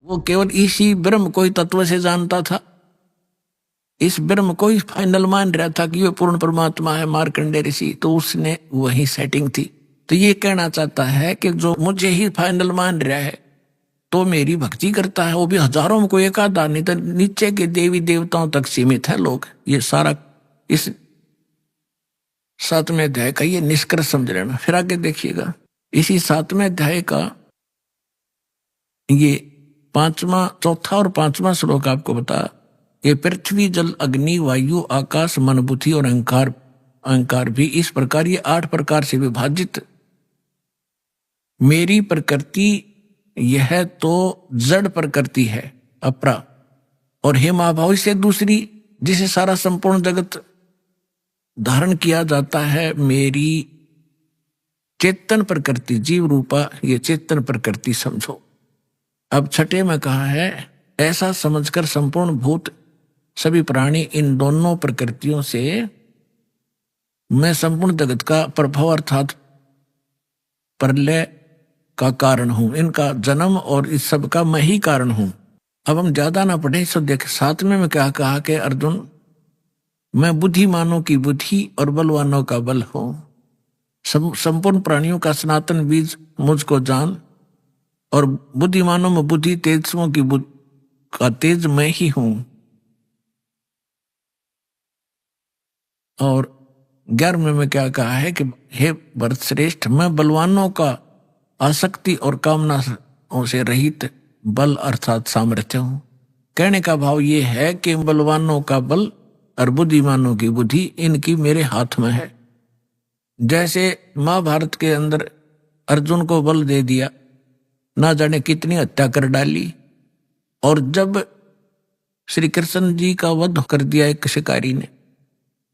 वो केवल इसी ब्रह्म को ही तत्व से जानता था, इस ब्रह्म को ही फाइनल मान रहा था कि ये पूर्ण परमात्मा है मार्कंडेय ऋषि, तो उसने वही सेटिंग थी। तो ये कहना चाहता है कि जो मुझे ही फाइनल मान रहा है तो मेरी भक्ति करता है, वो भी हजारों में कोई एक आधा, नहीं तो नीचे के देवी देवताओं तक सीमित है लोग। ये सारा इस 7वें अध्याय का ये निष्कर्ष समझ लेना। फिर आगे देखिएगा, इसी 7वें अध्याय का ये चौथा और 5वां श्लोक आपको बता, ये पृथ्वी जल अग्नि वायु आकाश मन बुद्धि और अहंकार भी इस प्रकार ये 8 प्रकार से विभाजित मेरी प्रकृति यह तो जड़ प्रकृति है अपरा, और हे महाभाव से दूसरी जिसे सारा संपूर्ण जगत धारण किया जाता है मेरी चेतन प्रकृति जीव रूपा, ये चेतन प्रकृति समझो। अब 6 में कहा है ऐसा समझकर संपूर्ण भूत सभी प्राणी इन दोनों प्रकृतियों से मैं संपूर्ण जगत का प्रभाव अर्थात प्रलय का कारण हूं, इनका जन्म और इस सब का मैं ही कारण हूं। अब हम ज्यादा ना पढ़े, सो देख 7वें में क्या कहा कि अर्जुन मैं बुद्धिमानों की बुद्धि और बलवानों का बल हूं, संपूर्ण प्राणियों का सनातन बीज मुझको जान, और बुद्धिमानों में बुद्धि तेजस्वों की का तेज मैं ही हूं। और 11वें में क्या कहा है कि हे भरत श्रेष्ठ मैं बलवानों का आसक्ति और कामना से रहित बल अर्थात सामर्थ्य हूं। कहने का भाव ये है कि बलवानों का बल और बुद्धिमानों की बुद्धि इनकी मेरे हाथ में है। जैसे महाभारत के अंदर अर्जुन को बल दे दिया, ना जाने कितनी हत्या कर डाली, और जब श्री कृष्ण जी का वध कर दिया एक शिकारी ने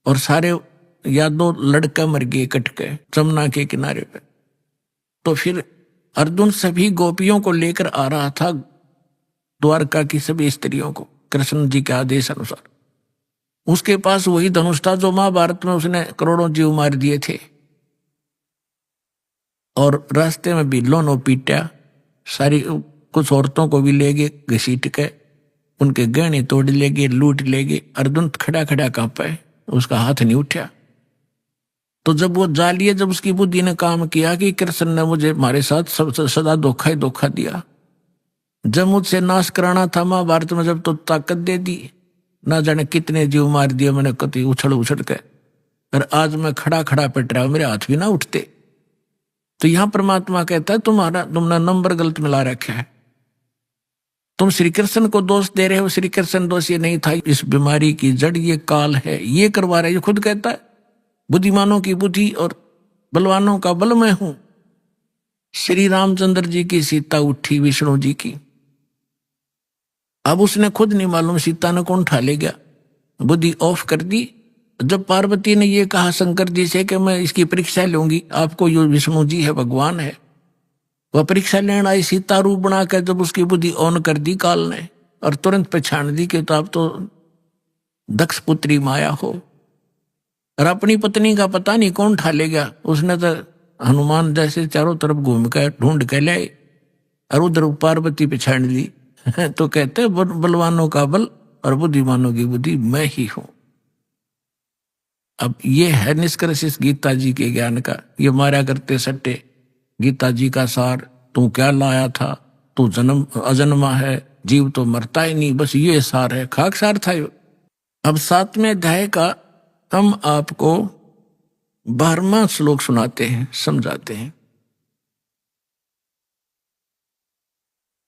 और सारे यादव लड़का मर गए कट के जमुना के किनारे पे, तो फिर अर्जुन सभी गोपियों को लेकर आ रहा था द्वारका की सभी स्त्रियों को कृष्ण जी के आदेश अनुसार। उसके पास वही धनुष था जो महाभारत में उसने करोड़ों जीव मार दिए थे, और रास्ते में भी लोनो पीटा, सारी कुछ औरतों को भी ले गए घसीट के, उनके गहने तोड़ ले गए, लूट ले गए। अर्जुन खड़ा खड़ा कांपा, उसका हाथ नहीं उठा। तो जब वो जा लिए, जब उसकी बुद्धि ने काम किया कि कृष्ण ने मुझे हमारे साथ सदा धोखा ही धोखा दिया, जब मुझसे नाश कराना था महाभारत में जब तो ताकत दे दी, ना जाने कितने जीव मार दिए मैंने कति उछल उछल के, और आज मैं खड़ा खड़ा पिट रहा हूं, मेरे हाथ भी ना उठते। तो यहां परमात्मा कहता है तुमने नंबर गलत मिला रखा है, तुम श्री कृष्ण को दोष दे रहे हो, श्री कृष्ण दोष ये नहीं था, इस बीमारी की जड़ ये काल है, ये करवा रहे। ये खुद कहता है बुद्धिमानों की बुद्धि और बलवानों का बल मैं हूं। श्री रामचंद्र जी की सीता उठी विष्णु जी की, अब उसने खुद नहीं मालूम सीता ने कौन उठा ले गया, बुद्धि ऑफ कर दी। जब पार्वती ने ये कहा शंकर जी से कि मैं इसकी परीक्षा लूंगी, आपको यो विष्णु जी है भगवान है, वह परीक्षा लेने आई सीता रूप बनाकर, जब उसकी बुद्धि ऑन कर दी काल ने और तुरंत पहचान दी कि तो आप तो दक्ष पुत्री माया हो, और अपनी पत्नी का पता नहीं कौन उठा ले गया। उसने तो हनुमान जैसे चारों तरफ घूम कर ढूंढ के लाए और उधर पार्वती पहचान ली। तो कहते बलवानों का बल और बुद्धिमानों की बुद्धि मैं ही हूं। अब ये है निष्कर्ष इस गीता जी के ज्ञान का। ये मारा करते सट्टे गीता जी का सार, तू क्या लाया था, तू जन्म अजन्मा है, जीव तो मरता ही नहीं, बस ये सार है, खाक सार था यो। अब 7वें अध्याय का हम आपको 12वां श्लोक सुनाते हैं, समझाते हैं।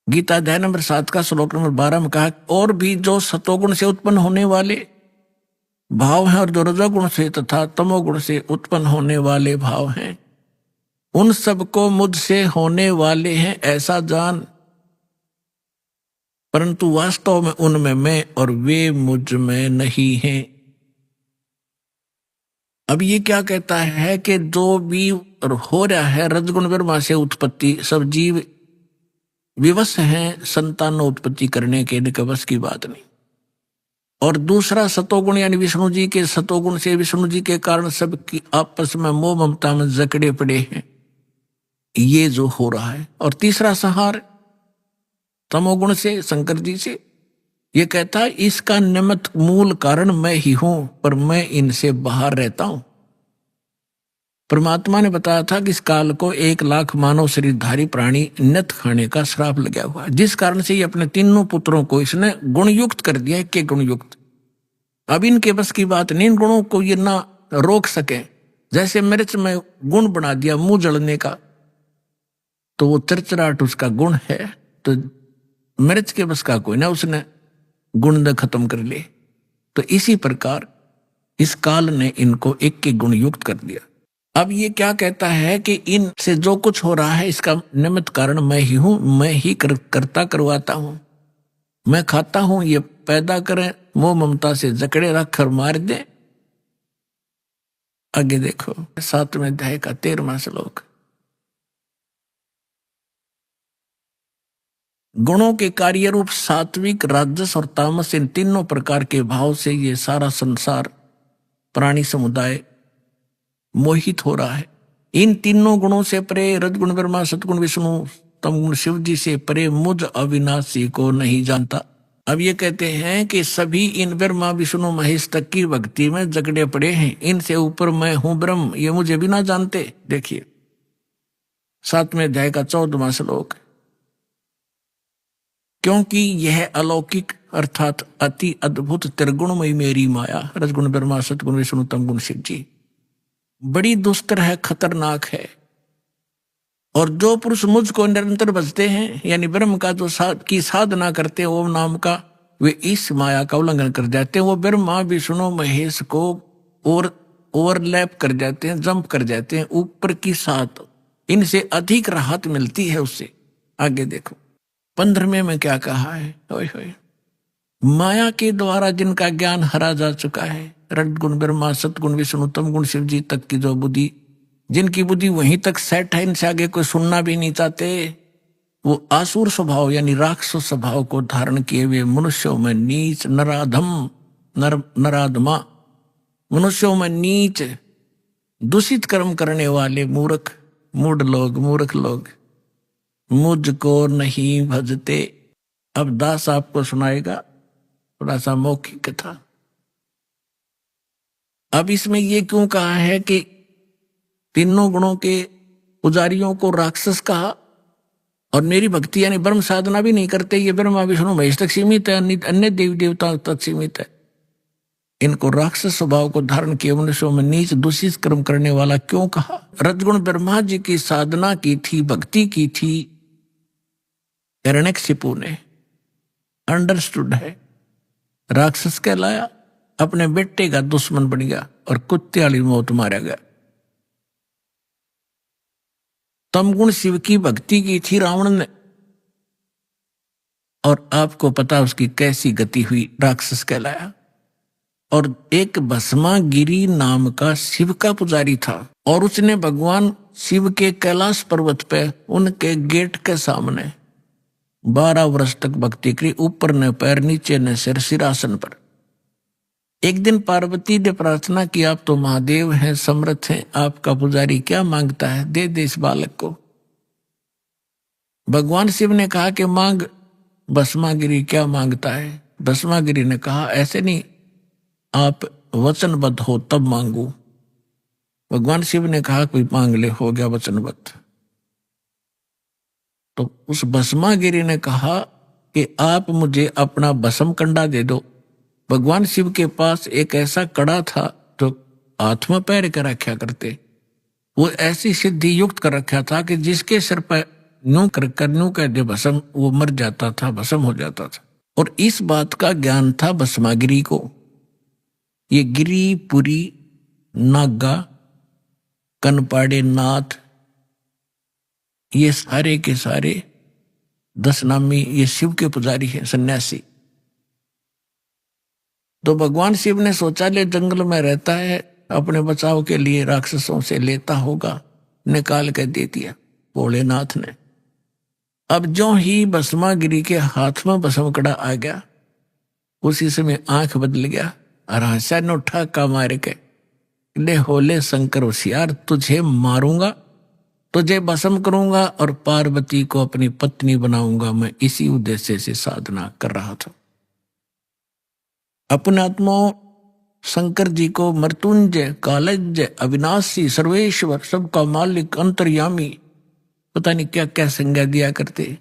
गीता अध्याय नंबर 7 का श्लोक नंबर 12 में कहा, और भी जो सतोगुण से उत्पन्न होने वाले भाव हैं और जो रजोगुण से तथा तमोगुण से उत्पन्न होने वाले भाव हैं, उन सबको मुझसे होने वाले हैं ऐसा जान, परंतु वास्तव में उनमें मैं और वे मुझ में नहीं हैं। अब ये क्या कहता है कि जो भी हो रहा है रजगुण ब्रह्मा से उत्पत्ति, सब जीव विवश हैं संतान उत्पत्ति करने के, इनके बस की बात नहीं। और दूसरा सतोगुण यानी विष्णु जी के सतोगुण से, विष्णु जी के कारण सबकी आपस में मोह ममता में जकड़े पड़े हैं, ये जो हो रहा है। और तीसरा संहार तमोगुण से, शंकर जी से। ये कहता है इसका निमित्त मूल कारण मैं ही हूं, पर मैं इनसे बाहर रहता हूं। परमात्मा ने बताया था कि इस काल को 1,00,000 मानव शरीरधारी प्राणी नित खाने का श्राप लगा हुआ है, जिस कारण से ये अपने तीनों पुत्रों को इसने गुणयुक्त कर दिया, के गुणयुक्त। अब इनके बस की बात नहीं, इन गुणों को ये ना रोक सके। जैसे मिर्च में गुण बना दिया मुंह जलने का, तो वो चिरचिराहट उसका गुण है, तो मिर्च के बस का कोई ना, उसने गुण ने खत्म कर लिए। तो इसी प्रकार इस काल ने इनको एक के गुण युक्त कर दिया। अब ये क्या कहता है कि इनसे जो कुछ हो रहा है इसका निमित्त कारण मैं ही हूं, मैं ही करता करवाता हूं, मैं खाता हूं, ये पैदा करें, मोह ममता से जकड़े रख कर मार दे। आगे देखो 7वें अध्याय का 13वां श्लोक। गुणों के कार्य रूप सात्विक, राजस और तामस, इन तीनों प्रकार के भाव से ये सारा संसार, प्राणी समुदाय मोहित हो रहा है। इन तीनों गुणों से परे, रजगुण ब्रह्मा, सतगुण विष्णु, तमगुण शिव जी से परे मुझ अविनाशी को नहीं जानता। अब ये कहते हैं कि सभी इन ब्रह्मा विष्णु महेश तक की भक्ति में जकड़े पड़े हैं, इनसे ऊपर मैं हूं ब्रह्म, ये मुझे भी ना जानते। देखिए 7वें अध्याय का 14वां श्लोक। क्योंकि यह अलौकिक अर्थात अति अद्भुत त्रिगुणमयी मेरी माया, रजगुण ब्रह्मा, सतगुण विष्णु, तमगुण शिव जी, बड़ी दुस्तर है, खतरनाक है। और जो पुरुष मुझको निरंतर भजते हैं, यानी ब्रह्म का जो की साधना करते हैं ओम नाम का, वे इस माया का उल्लंघन कर जाते हैं। वो ब्रह्मा विष्णु महेश को और ओवरलैप कर जाते हैं, जंप कर जाते हैं ऊपर की साथ, इनसे अधिक राहत मिलती है उससे। आगे देखो 15वें में क्या कहा है। ओए होए, माया के द्वारा जिनका ज्ञान हरा जा चुका है, रजगुण ब्रह्मा, सतगुण विष्णु, तमगुण शिव जी तक की जो बुद्धि, जिनकी बुद्धि वहीं तक सेट है, इनसे आगे कोई सुनना भी नहीं चाहते, वो आसुर स्वभाव यानी राक्षस स्वभाव को धारण किए हुए मनुष्यों में नीच, नराधम, नराधमा, मनुष्यों में नीच, दूषित कर्म करने वाले मूर्ख, मूर्ख लोग मुझको नहीं भजते। अब दास आपको सुनाएगा थोड़ा सा मौखिक कथा। अब इसमें ये क्यों कहा है कि तीनों गुणों के पुजारियों को राक्षस कहा, और मेरी भक्ति यानी ब्रह्म साधना भी नहीं करते, ये ब्रह्मा विष्णु महेश तक सीमित है, अन्य देवी देवताओं तक सीमित है, इनको राक्षस स्वभाव को धारण किए मनुष्यों में नीच दूषित कर्म करने वाला क्यों कहा। रजगुण ब्रह्मा जी की साधना की थी, भक्ति की थी, हिरण्यकशिपु ने अंडरस्टूड है, राक्षस कहलाया, अपने बेटे का दुश्मन बन गया और कुत्ते वाली मौत मारा गया। तमगुण शिव की भक्ति की थी रावण ने, और आपको पता उसकी कैसी गति हुई, राक्षस कहलाया। और एक भस्मागिरी नाम का शिव का पुजारी था, और उसने भगवान शिव के कैलाश पर्वत पे उनके गेट के सामने 12 वर्ष तक भक्ति करी, ऊपर न पैर नीचे न सिर, सिरासन पर। एक दिन पार्वती ने प्रार्थना की, आप तो महादेव हैं, समर्थ हैं, आपका पुजारी क्या मांगता है, दे दे इस बालक को। भगवान शिव ने कहा कि मांग। भस्मागिरी क्या मांगता है। भस्मागिरी ने कहा ऐसे नहीं, आप वचनबद्ध हो तब मांगू। भगवान शिव ने कहा कोई मांग ले, हो गया वचनबद्ध। तो उस भस्मागिरी ने कहा कि आप मुझे अपना भस्म कंडा दे दो। भगवान शिव के पास एक ऐसा कड़ा था जो हाथ में पैर कर रखा करते, वो ऐसी सिद्धि युक्त कर रखा था कि जिसके सिर पर न्यू कह दे भस्म, वो मर जाता था, भस्म हो जाता था। और इस बात का ज्ञान था भस्मागिरी को। ये गिरी, पुरी, नागा, कनपाड़े नाथ, ये सारे के सारे 10 नामी ये शिव के पुजारी हैं, सन्यासी। तो भगवान शिव ने शौचा ले जंगल में रहता है, अपने बचाव के लिए राक्षसों से लेता होगा, निकाल कर दे दिया भोलेनाथ ने। अब जो ही भस्मागिरी के हाथ में भस्म कड़ा आ गया, उसी समय आंख बदल गया और हंसा ने उठा का मार के, ले होले शंकर होशियार, तुझे मारूंगा तुझे भस्म करूंगा और पार्वती को अपनी पत्नी बनाऊंगा। मैं इसी उद्देश्य से साधना कर रहा था। अपने आत्माओं शंकर जी को मृत्युंजय, कालज्ञ, अविनाशी, सर्वेश्वर, सबका मालिक, अंतर्यामी, पता नहीं क्या क्या संज्ञा दिया करते।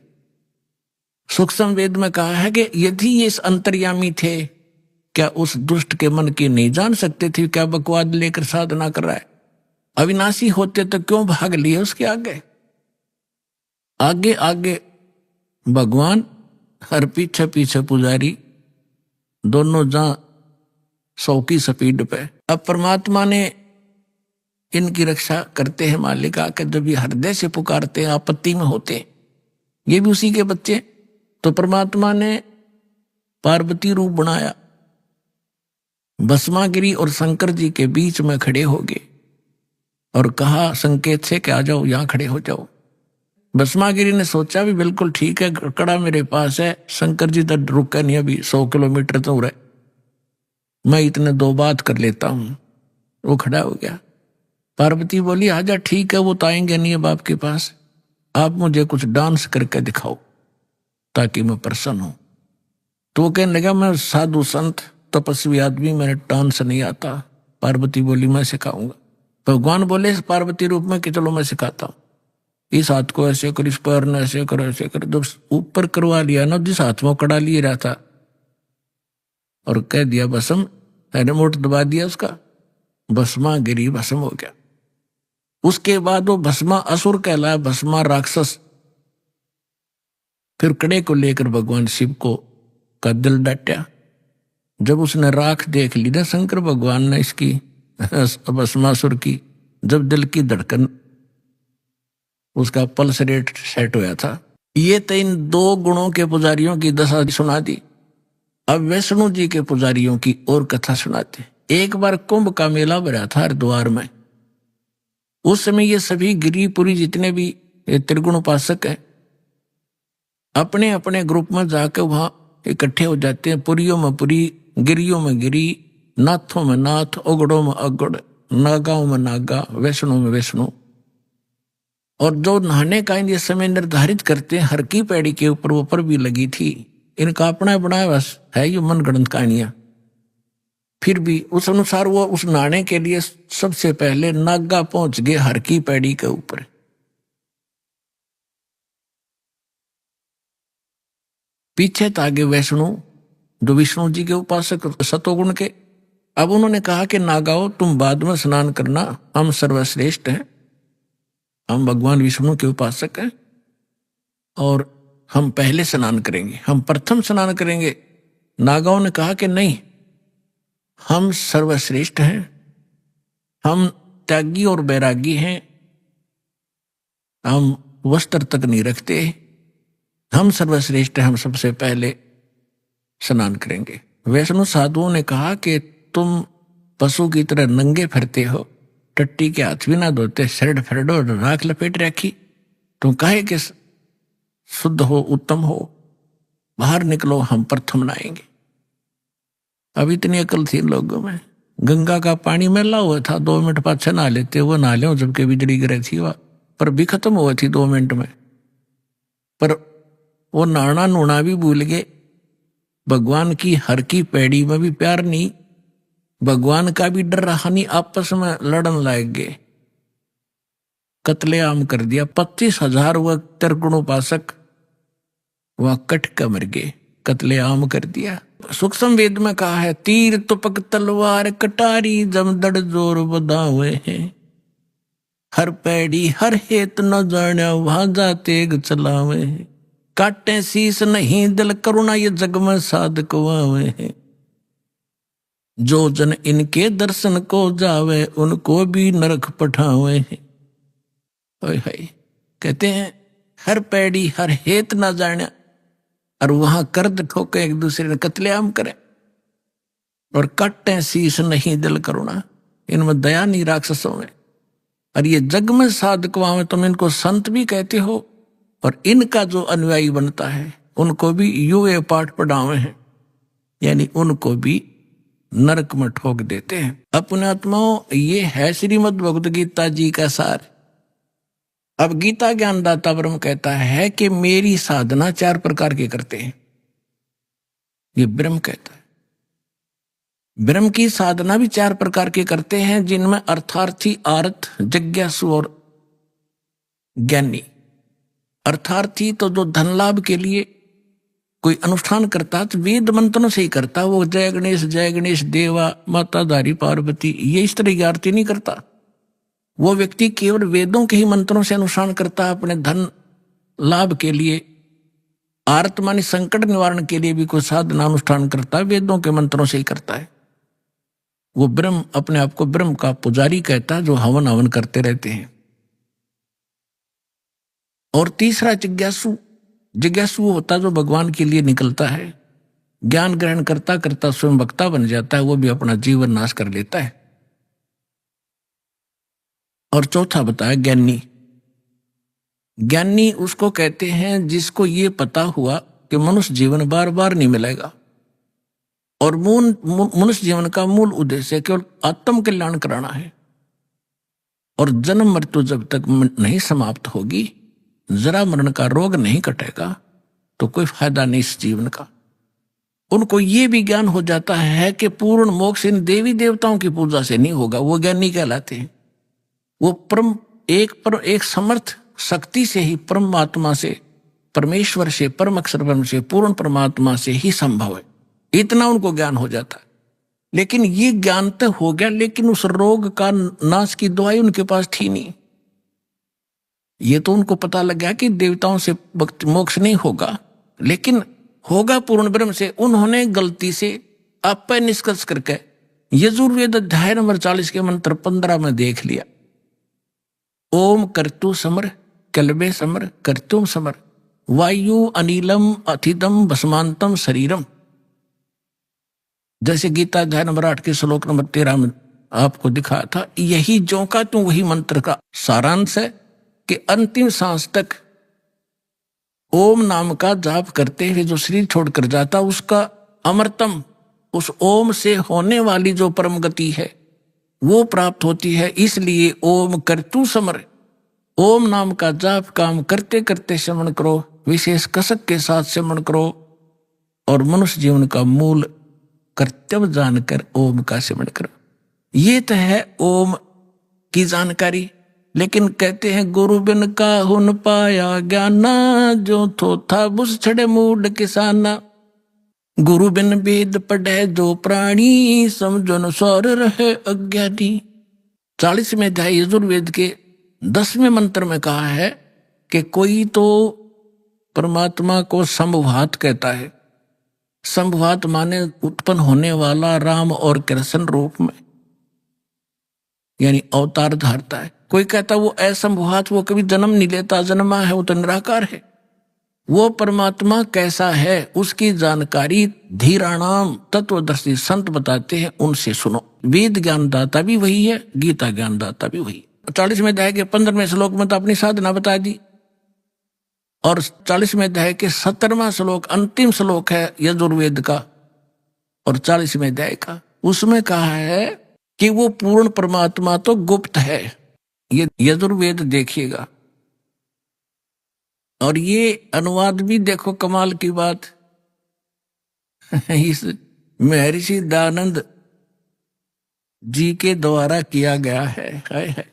सूक्ष्म वेद में कहा है कि यदि ये अंतर्यामी थे, क्या उस दुष्ट के मन की नहीं जान सकते थे? क्या बकवाद लेकर साधना कर रहा है? अविनाशी होते तो क्यों भाग लिए उसके आगे? आगे आगे भगवान और पीछे पीछे पुजारी, दोनों जहां 100 की स्पीड पे। अब परमात्मा ने इनकी रक्षा करते हैं मालिक आकर, जब ये हृदय से पुकारते हैं, आपत्ति में होते हैं, ये भी उसी के बच्चे। तो परमात्मा ने पार्वती रूप बनाया, भस्मागिरी और शंकर जी के बीच में खड़े हो गए और कहा संकेत से कि आ जाओ, यहां खड़े हो जाओ। भस्मागिरी ने सोचा भी बिल्कुल ठीक है, कड़ा मेरे पास है, शंकर जी तो रुका नहीं, अभी 100 किलोमीटर दूर है, मैं इतने 2 बात कर लेता हूं। वो खड़ा हो गया। पार्वती बोली आजा, ठीक है, वो तो आएंगे नहीं अब आपके पास, आप मुझे कुछ डांस करके दिखाओ ताकि मैं प्रसन्न हूं। तो वो कहने लगा मैं साधु संत तपस्वी आदमी, मेरे डांस नहीं आता। पार्वती बोली मैं सिखाऊंगा। भगवान बोले इस पार्वती रूप में कि चलो मैं सिखाता हूं, इस हाथ को ऐसे कर, इस पैर ने ऐसे करो, ऐसे कर। जब ऊपर करवा लिया ना, जिस हाथ में कड़ा लिए रहा था, और कह दिया भस्म, रिमोट दबा दिया उसका, भस्मा गिरी, भस्म हो गया। उसके बाद वो भस्मा असुर कहलाया, भस्मा राक्षस। फिर कड़े को लेकर भगवान शिव को का दिल डटा। जब उसने राख देख ली ना शंकर भगवान ने इसकी भस्मासुर की, जब दिल की धड़कन, उसका पल्स रेट सेट होया था। ये तो इन 2 गुणों के पुजारियों की दशा सुना दी। अब वैष्णो जी के पुजारियों की और कथा सुनाते। एक बार कुंभ का मेला भरा था हरिद्वार में। उस समय ये सभी गिरिपुरी जितने भी त्रिगुण उपासक हैं, अपने अपने ग्रुप में जाकर वहां इकट्ठे हो जाते हैं। पुरियों में पुरी, गिरियों में गिरी, नाथों में नाथ, ओगड़ों में अगड़, नागाओं में नागा, वैष्णो में वैष्णो। और जो नहाने का ये समय निर्धारित करते हैं, हर की पैड़ी के ऊपर वो पर भी लगी थी। इनका अपना बनाया बस है ये मनगढ़ंत कहानियां। फिर भी उस अनुसार वो उस नहाने के लिए सबसे पहले नागा पहुंच गए हर की पैड़ी के ऊपर। पीछे तागे वैष्णो, जो विष्णु जी के उपासक सतोगुण के। अब उन्होंने कहा कि नागाओ तुम बाद में स्नान करना, हम सर्वश्रेष्ठ हैं, हम भगवान विष्णु के उपासक हैं और हम पहले स्नान करेंगे, हम प्रथम स्नान करेंगे। नागाओं ने कहा कि नहीं, हम सर्वश्रेष्ठ हैं, हम त्यागी और बैरागी हैं, हम वस्त्र तक नहीं रखते, हम सर्वश्रेष्ठ हैं, हम सबसे पहले स्नान करेंगे। वैष्णो साधुओं ने कहा कि तुम पशु की तरह नंगे फिरते हो, टट्टी के हाथ भी ना धोते, शर्ट फरडो राख लपेट रखी, तुम काहे के शुद्ध हो, उत्तम हो, बाहर निकलो, हम प्रथम नहाएंगे। अब इतनी अकल थी लोगों में। गंगा का पानी मैला हुआ था, 2 मिनट पाछे नहा लेते, वो नहा ले जबकि बिजली गिरी थी वह, पर भी खत्म हुआ थी 2 मिनट में। पर वो नहाना नूना भी भूल गए। भगवान की हर की पैड़ी में भी प्यार नहीं, भगवान का भी डर रहा नहीं, आपस में लड़न लग गए, कत्लेआम कर दिया। 25,000 वह त्रिगुण उपासक वह कट कर मर गए, कत्लेआम कर दिया। सूक्ष्म वेद में कहा है, तीर तुपक तलवार कटारी जमदड़ जोर बदावे हैं, हर पैड़ी हर हेत न जाने भाजा तेग चलावे हैं, काटे शीस नहीं दिल करुणा ये जग में साधक वावे हैं, जो जन इनके दर्शन को जावे उनको भी नरक पठावे हैं। कहते हैं हर पैड़ी हर हेत ना जाने, और वहां कर्द ठोके एक दूसरे ने कत्लेआम करे, और काटे शीस नहीं दिल करुणा, इनमें दया नहीं राक्षसों में। और ये जग में साधक वावे, तुम इनको संत भी कहते हो, और इनका जो अनुयायी बनता है उनको भी ये पाठ पढ़ावे हैं, यानी उनको भी नरक में ठोक देते हैं। अपने आत्माओं, ये है श्रीमद् भगवद गीता जी का सार। अब गीता ज्ञानदाता ब्रह्म कहता है कि मेरी साधना 4 प्रकार के करते हैं। ये ब्रह्म कहता है ब्रह्म की साधना भी 4 प्रकार के करते हैं, जिनमें अर्थार्थी, आर्त, जिज्ञासु और ज्ञानी। अर्थार्थी तो जो धन लाभ के लिए कोई अनुष्ठान करता तो वेद मंत्रों से ही करता, वो जय गणेश देवा माता धारी पार्वती ये इस तरह की आरती नहीं करता। वो व्यक्ति केवल वेदों के ही मंत्रों से अनुष्ठान करता, अपने धन लाभ के लिए, आर्त मानी संकट निवारण के लिए भी कोई साधना अनुष्ठान करता है, वेदों के मंत्रों से ही करता है। वो ब्रह्म अपने आप को ब्रह्म का पुजारी कहता है, जो हवन हवन करते रहते हैं। और तीसरा जिज्ञासु। जिज्ञासु वो होता जो भगवान के लिए निकलता है, ज्ञान ग्रहण करता करता स्वयं वक्ता बन जाता है, वो भी अपना जीवन नाश कर लेता है। और चौथा बताया ज्ञानी। ज्ञानी उसको कहते हैं जिसको ये पता हुआ कि मनुष्य जीवन बार बार नहीं मिलेगा, और मनुष्य जीवन का मूल उद्देश्य केवल आत्म कल्याण कराना है, और जन्म मृत्यु जब तक नहीं समाप्त होगी, जरा मरण का रोग नहीं कटेगा, तो कोई फायदा नहीं इस जीवन का। उनको ये भी ज्ञान हो जाता है कि पूर्ण मोक्ष इन देवी देवताओं की पूजा से नहीं होगा, वो ज्ञानी कहलाते हैं। वो एक समर्थ शक्ति से ही, परमात्मा से, परमेश्वर से, परम अक्षर ब्रह्म से, पूर्ण परमात्मा से ही संभव है, इतना उनको ज्ञान हो जाता है। लेकिन ये ज्ञान तो हो गया, लेकिन उस रोग का नाश की दवाई उनके पास थी नहीं। ये तो उनको पता लग गया कि देवताओं से मोक्ष नहीं होगा, लेकिन होगा पूर्ण ब्रह्म से। उन्होंने गलती से आप पर निष्कर्ष करके यजुर्वेद अध्याय नंबर 40 के मंत्र 15 में देख लिया, ओम कर्तु समर कल्बे समर कर्तुम समर वायु अनिलम अथिदम भस्मांतम शरीरम। जैसे गीता अध्याय नंबर 8 के श्लोक नंबर 13 में आपको दिखाया था, यही जो का तू वही मंत्र का सारांश है कि अंतिम सांस तक ओम नाम का जाप करते हुए जो शरीर छोड़कर जाता, उसका अमरतम, उस ओम से होने वाली जो परम गति है वो प्राप्त होती है। इसलिए ओम कर्तु समर, ओम नाम का जाप काम करते करते श्रवण करो, विशेष कसक के साथ श्रवण करो, और मनुष्य जीवन का मूल कर्तव्य जानकर ओम का श्रवण करो। ये तो है ओम की जानकारी। लेकिन कहते हैं गुरु बिन का हुन पाया ज्ञाना, जो थो था बुस छड़े मूड किसाना। गुरु बिन वेद पढ़े जो प्राणी, समझो न सौर रहे अज्ञानी। 40वें अध्याय यजुर्वेद के 10वें मंत्र में कहा है कि कोई तो परमात्मा को संभवात कहता है। संभवात माने उत्पन्न होने वाला, राम और कृष्ण रूप में, यानी अवतार धारता है। कोई कहता वो असंभवात, वो कभी जन्म नहीं लेता, जन्मा है वो तो निराकार है। वो परमात्मा कैसा है उसकी जानकारी धीराणाम तत्वदर्शी संत बताते हैं, उनसे सुनो। वेद ज्ञानदाता भी वही है, गीता ज्ञानदाता भी वही। 40वें अध्याय के 15वें श्लोक में तो अपनी साधना बता दी, और 40वें अध्याय के 17वां श्लोक अंतिम श्लोक है यजुर्वेद का और 40वें अध्याय का, उसमें कहा है कि वो पूर्ण परमात्मा तो गुप्त है। ये यजुर्वेद देखिएगा, और ये अनुवाद भी देखो, कमाल की बात इस महर्षि दयानंद जी के द्वारा किया गया है।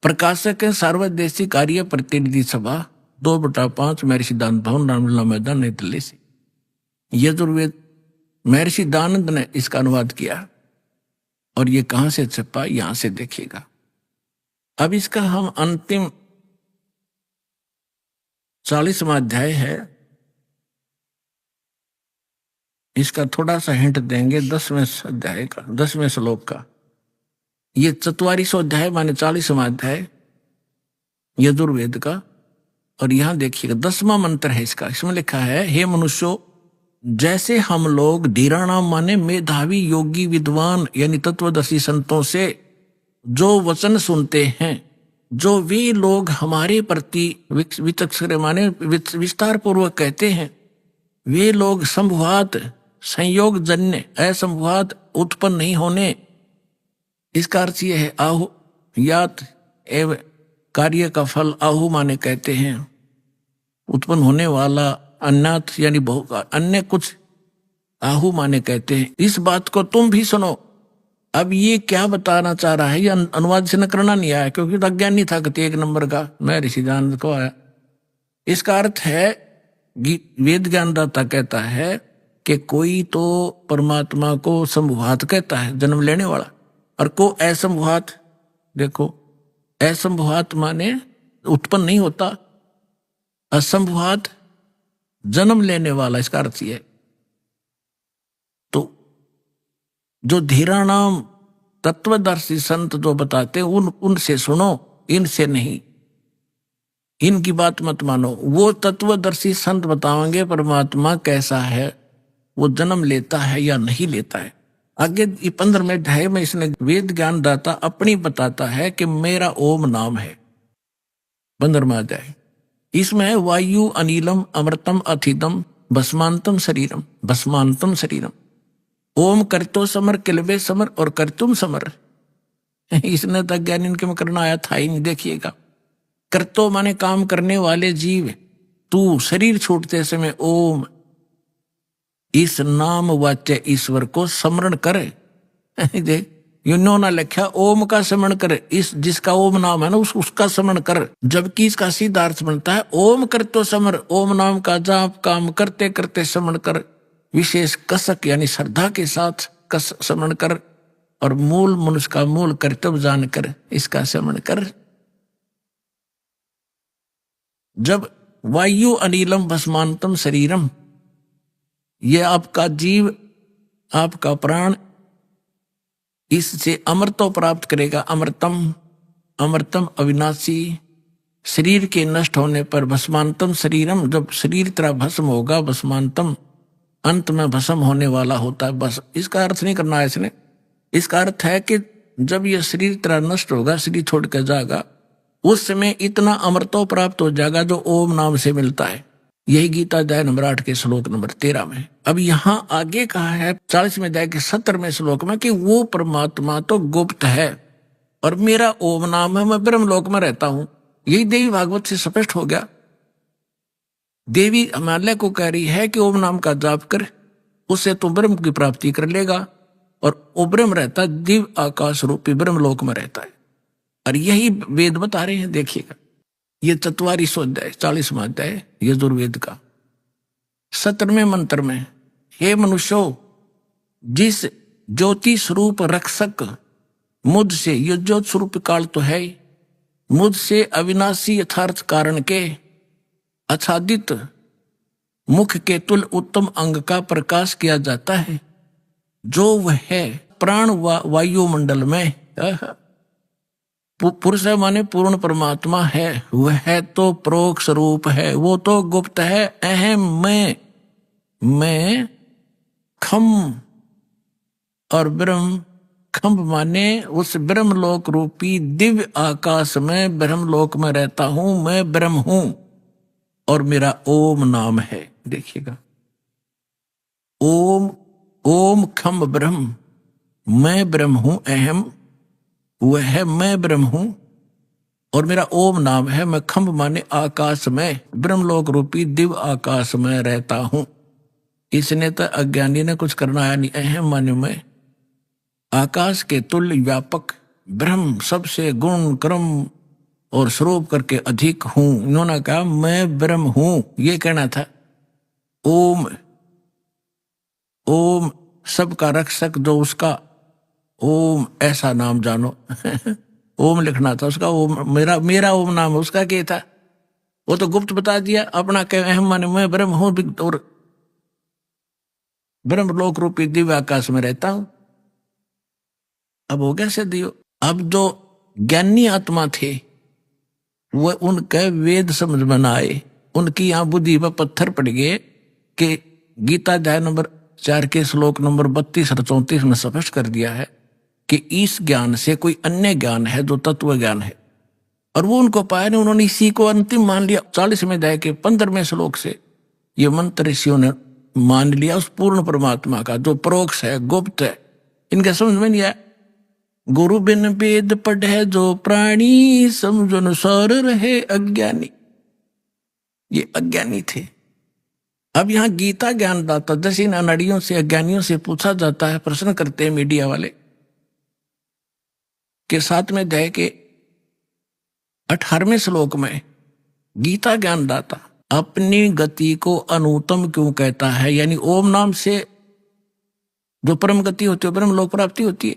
प्रकाशक है सार्वदेशिक कार्य प्रतिनिधि सभा 2/5 महर्षि दानंद भवन रामलीला मैदान नई दिल्ली से। यजुर्वेद महर्षि दानंद ने इसका अनुवाद किया, और ये कहां से छपा, यहां से देखिएगा। अब इसका हम अंतिम 40वां अध्याय है, इसका थोड़ा सा हिंट देंगे 10वें अध्याय का, 10वें श्लोक का। ये 44वां अध्याय माने 40वां अध्याय यजुर्वेद का, और यहां देखिएगा 10वां मंत्र है इसका। इसमें लिखा है, हे मनुष्यों, जैसे हम लोग धीराणाम माने मेधावी योगी विद्वान यानी तत्वदर्शी संतों से जो वचन सुनते हैं, जो वे लोग हमारे प्रति विचक्षण माने विस्तार पूर्वक कहते हैं, वे लोग संभवात संयोग जन्य असंभवात उत्पन्न नहीं होने। इसका अर्थ यह है आहु यात एवं कार्य का फल आहु माने कहते हैं उत्पन्न होने वाला, अन्नाथ यानी बहु अन्य कुछ आहु माने कहते हैं। इस बात को तुम भी सुनो। अब ये क्या बताना चाह रहा है, ये अनुवाद से न करना नहीं आया क्योंकि तो अज्ञानी था कति 1 नंबर का, मैं ऋषिदानंद को आया। इसका अर्थ है वेद ज्ञानदाता कहता है कि कोई तो परमात्मा को संभवात कहता है, जन्म लेने वाला, और को असंभवात। देखो असंभवात माने उत्पन्न नहीं होता, असंभवात जन्म लेने वाला, इसका अर्थ यह। तो जो धीराणाम तत्वदर्शी संत जो बताते उनसे सुनो, इनसे नहीं, इनकी बात मत मानो। वो तत्वदर्शी संत बताएंगे परमात्मा कैसा है, वो जन्म लेता है या नहीं लेता है। आगे 15वें अध्याय में इसने वेद ज्ञान दाता अपनी बताता है कि मेरा ओम नाम है। 15वां अध्याय इसमें है वायु अनिलम अमृतम अथिदम भस्मांतम शरीरम, भस्मांतम शरीरम। ओम करतो समर किलबे समर और करतुम समर। इसने तक ज्ञान इनके में करना आया था ही नहीं। देखिएगा, करतो माने काम करने वाले जीव, तू शरीर छूटते समय ओम इस नाम वाच्य ईश्वर को स्मरण करे। देख इन्होंने लिखा ओम का स्मरण कर, इस जिसका ओम नाम है ना उसका स्मरण कर, जबकि इसका सीधा अर्थ बनता है ओम करतो समर, ओम नाम का जाप काम करते करते स्मरण कर, विशेष कसक यानी श्रद्धा के साथ कस स्मरण कर, और मूल मनुष्य का मूल कर्तव्य जानकर इसका स्मरण कर। जब वायु अनिलम भस्मांतम शरीरम, ये आपका जीव आपका प्राण इससे अमृतो प्राप्त करेगा। अमृतम अमृतम अविनाशी, शरीर के नष्ट होने पर भस्मांतम शरीरम, जब शरीर तरह भस्म होगा, भस्मांतम अंत में भस्म होने वाला होता है। बस इसका अर्थ नहीं करना है इसने, इसका अर्थ है कि जब यह शरीर तरह नष्ट होगा, शरीर छोड़ कर जाएगा, उस समय इतना अमृतो प्राप्त हो जाएगा जो ओम नाम से मिलता है। यही गीता अध्याय नंबर 8 के श्लोक नंबर 13 में। अब यहाँ आगे कहा है 40वें अध्याय के 17वें श्लोक में कि वो परमात्मा तो गुप्त है और मेरा ओम नाम है, मैं ब्रह्मलोक में रहता हूं। यही देवी भागवत से स्पष्ट हो गया। देवी हिमालय को कह रही है कि ओम नाम का जाप कर, उससे तो ब्रह्म की प्राप्ति कर लेगा, और वो ब्रह्म रहता है दिव्य आकाश रूपी ब्रह्मलोक में रहता है। और यही वेद बता रहे हैं। देखिएगा, ये 44वां अध्याय 40वां अध्याय यजुर्वेद का 17वें मंत्र में, हे मनुष्यो, जिस ज्योति स्वरूप रक्षक मुझसे, ये ज्योत स्वरूप काल तो है, मुझसे अविनाशी यथार्थ कारण के आच्छादित मुख के तुल उत्तम अंग का प्रकाश किया जाता है, जो वह है प्राण वायुमंडल में पुरुष है माने पूर्ण परमात्मा है, वह है तो प्रोक्ष रूप है, वो तो गुप्त है। अहम मैं खम, और ब्रह्म खम्भ माने उस ब्रह्मलोक रूपी दिव्य आकाश में ब्रह्मलोक में रहता हूं, मैं ब्रह्म हूं और मेरा ओम नाम है। देखिएगा, ओम ओम खम्भ ब्रह्म, मैं ब्रह्म हूं, अहम वह है, मैं ब्रह्म हूं और मेरा ओम नाम है। मैं खम्भ माने आकाश में, ब्रह्मलोक रूपी दिव्य आकाश में रहता हूं। इसने तो अज्ञानी ने कुछ करना आया नहीं। अहम माने मैं आकाश के तुल्य व्यापक ब्रह्म, सबसे गुण क्रम और स्वरूप करके अधिक हूं। इन्होंने कहा मैं ब्रह्म हूं, ये कहना था। ओम ओम सबका रक्षक जो उसका ओम, ऐसा नाम जानो। ओम लिखना था उसका, ओम मेरा ओम नाम है। उसका क्या था, वो तो गुप्त बता दिया अपना। कह अहम माने मैं ब्रह्म हूं और ब्रह्मलोक रूपी दिव्य आकाश में रहता हूं। अब हो गया सिद्ध। अब जो ज्ञानी आत्मा थे वो उनके वेद समझ में आए, उनकी यहां बुद्धि पर पत्थर पड़ गए कि गीता अध्याय नंबर 4 के श्लोक नंबर 32 और 34 में स्पष्ट कर दिया है कि इस ज्ञान से कोई अन्य ज्ञान है जो तत्व ज्ञान है, और वो उनको पाया नहीं। उन्होंने इसी को अंतिम मान लिया। 40वें अध्याय के 15वें श्लोक से ये मंत्र ऋषियों ने मान लिया उस पूर्ण परमात्मा का जो परोक्ष है, गुप्त है। इनका समझ में नहीं आया। गुरु बिन वेद पढ़े जो प्राणी, समझो अनुसार रहे अज्ञानी। ये अज्ञानी थे। अब यहां गीता ज्ञानदाता जैसे इन अनाड़ियों से, अज्ञानियों से पूछा जाता है, प्रश्न करते हैं मीडिया वाले के साथ में अध्याय के 18वें श्लोक में गीता ज्ञानदाता अपनी गति को अनुत्तम क्यों कहता है? यानी ओम नाम से जो परम गति होती है, ब्रह्म लोक प्राप्ति होती है,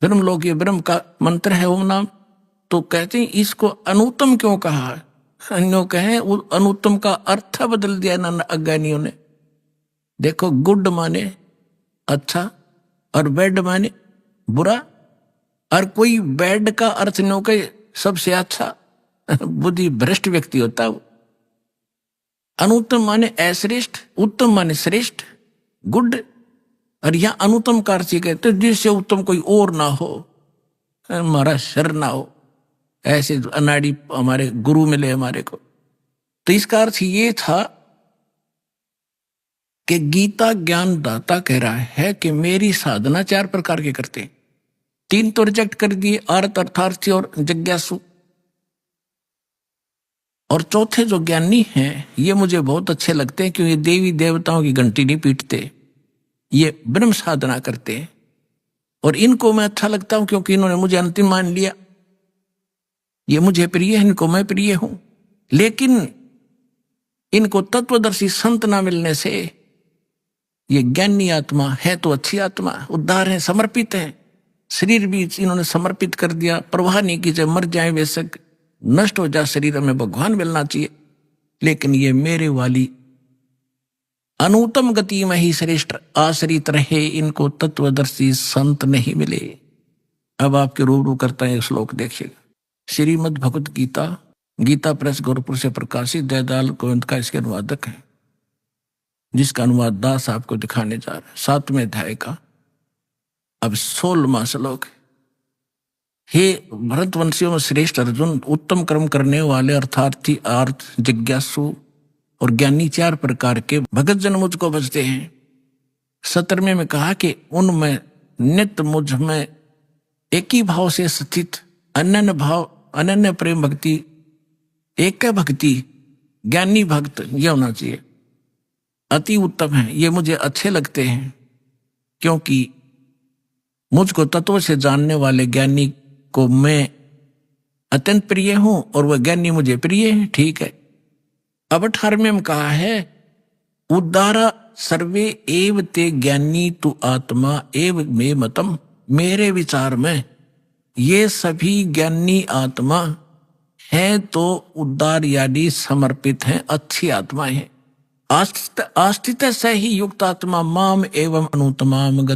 ब्रह्म लोक ये ब्रह्म का मंत्र है ओम नाम, तो कहते हैं इसको अनुत्तम क्यों कहा है? अन्यों कहें वो अनुत्तम का अर्थ बदल दिया ना अज्ञानियों ने। देखो, गुड माने अच्छा और बैड माने बुरा, और कोई बैड का अर्थ न कहे सबसे अच्छा, बुद्धि भ्रष्ट व्यक्ति होता है वो। अनुत्तम माने अश्रेष्ठ, उत्तम माने श्रेष्ठ, गुड, और यहां अनुत्तम का अर्थ कहते जिससे उत्तम कोई और ना हो, हमारा शर ना हो। ऐसे अनाड़ी हमारे गुरु मिले हमारे को। तो इसका अर्थ ये था कि गीता ज्ञानदाता कह रहा है कि मेरी साधना 4 प्रकार के करते हैं। 3 तो रिजेक्ट कर दिए, अर्थ, अर्थार्थी और जिज्ञासु। और चौथे जो ज्ञानी हैं ये मुझे बहुत अच्छे लगते हैं, क्योंकि देवी देवताओं की घंटी नहीं पीटते, ये ब्रह्म साधना करते हैं। और इनको मैं अच्छा लगता हूं क्योंकि इन्होंने मुझे अंतिम मान लिया। ये मुझे प्रिय है, इनको मैं प्रिय हूं। लेकिन इनको तत्वदर्शी संत ना मिलने से ये ज्ञानी आत्मा है तो अच्छी आत्मा, उद्धार है, समर्पित है। शरीर भी इन्होंने समर्पित कर दिया, परवाह नहीं की, चाहे मर जाए बेशक, नष्ट हो जाए शरीर, में भगवान मिलना चाहिए। लेकिन ये मेरे वाली अनुत्तम गति में ही श्रेष्ठ आश्रित रहे, इनको तत्वदर्शी संत नहीं मिले। अब आपके रूबरू करता है श्लोक देखिएगा। श्रीमद् भगवत गीता, गीता प्रेस गोरखपुर से प्रकाशित, दयाल गोविंद का इसके अनुवादक है, जिसका अनुवाद दास आपको दिखाने जा रहा है। 7वें अध्याय का अब 16वां श्लोक। हे भरतवंशियों में श्रेष्ठ अर्जुन, उत्तम कर्म करने वाले अर्थार्थी, अर्थ, जिज्ञासु और ज्ञानी 4 प्रकार के भगत जन मुझको भजते हैं। 17वें में कहा कि उनमें नित्य मुझ में एक ही भाव से स्थित, अनन्य भाव, अनन्य प्रेम भक्ति, एक भक्ति, ज्ञानी भक्त यह होना चाहिए, अति उत्तम है। ये मुझे अच्छे लगते हैं क्योंकि मुझको तत्व से जानने वाले ज्ञानी को मैं अत्यंत प्रिय हूं और वह ज्ञानी मुझे प्रिय है। ठीक है। अब 18वें में कहा है, उद्धारा सर्वे एव ते ज्ञानी तु आत्मा एव मे मतम। मेरे विचार में ये सभी ज्ञानी आत्मा है तो उद्धार यानी समर्पित हैं, अच्छी आत्माएं हैं। आस्तित से ही युक्त आत्मा माम एवं अनुतमाम गति